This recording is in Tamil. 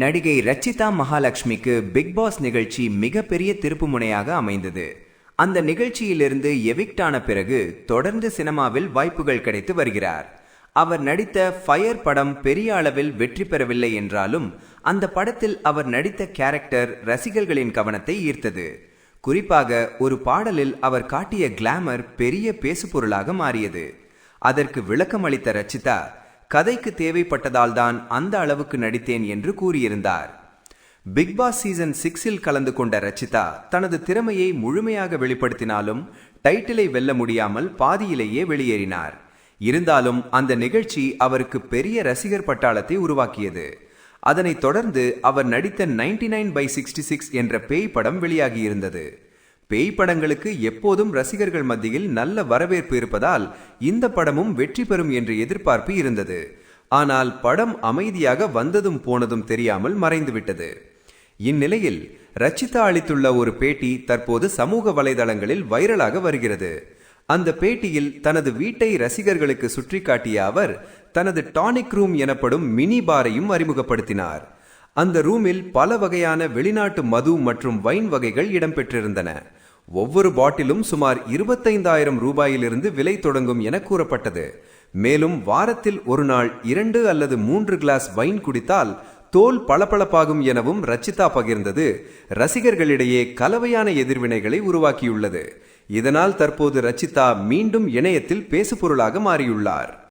நடிகை ரச்சிதா மகாலட்சுமிக்கு பிக் பாஸ் நிகழ்ச்சி மிகப்பெரிய திருப்புமுனையாக அமைந்தது. அந்த நிகழ்ச்சியிலிருந்து எவிக்ட் ஆன பிறகு தொடர்ந்து சினிமாவில் வாய்ப்புகள் கிடைத்து வருகிறார். அவர் நடித்த ஃபயர் படம் பெரிய அளவில் வெற்றி பெறவில்லை என்றாலும் அந்த படத்தில் அவர் நடித்த கேரக்டர் ரசிகர்களின் கவனத்தை ஈர்த்தது. குறிப்பாக ஒரு பாடலில் அவர் காட்டிய கிளாமர் பெரிய பேசுபொருளாக மாறியது. அதற்கு விளக்கம் அளித்த ரச்சிதா, கதைக்கு தேவைப்பட்டதால் தான் அந்த அளவுக்கு நடித்தேன் என்று கூறியிருந்தார். பிக் பாஸ் சீசன் 6இல் கலந்து கொண்ட ரச்சிதா தனது திறமையை முழுமையாக வெளிப்படுத்தினாலும் டைட்டிலை வெல்ல முடியாமல் பாதியிலேயே வெளியேறினார். இருந்தாலும் அந்த நிகழ்ச்சி அவருக்கு பெரிய ரசிகர் பட்டாளத்தை உருவாக்கியது. அதனைத் தொடர்ந்து அவர் நடித்த 99/66 என்ற பேய் படம் வெளியாகியிருந்தது. பேய் படங்களுக்கு எப்போதும் ரசிகர்கள் மத்தியில் நல்ல வரவேற்பு இருப்பதால் இந்த படமும் வெற்றி பெறும் என்ற எதிர்பார்ப்பு இருந்தது. ஆனால் படம் அமைதியாக வந்ததும் போனதும் தெரியாமல் மறைந்துவிட்டது. இந்நிலையில் ரச்சிதா அளித்துள்ள ஒரு பேட்டி தற்போது சமூக வலைதளங்களில் வைரலாக வருகிறது. அந்த பேட்டியில் தனது வீட்டை ரசிகர்களுக்கு சுற்றி காட்டிய அவர் தனது டானிக் ரூம் எனப்படும் மினி பாரையும் அறிமுகப்படுத்தினார். அந்த ரூமில் பல வகையான வெளிநாட்டு மது மற்றும் வைன் வகைகள் இடம்பெற்றிருந்தன. ஒவ்வொரு பாட்டிலும் சுமார் 25,000 ரூபாயிலிருந்து விலை தொடங்கும் என கூறப்பட்டது. மேலும் வாரத்தில் ஒரு நாள் 2 அல்லது 3 கிளாஸ் வைன் குடித்தால் தோல் பளபளப்பாகும் எனவும் ரச்சிதா பகிர்ந்தது ரசிகர்களிடையே கலவையான எதிர்வினைகளை உருவாக்கியுள்ளது. இதனால் தற்போது ரச்சிதா மீண்டும் இணையத்தில் பேசுபொருளாக மாறியுள்ளார்.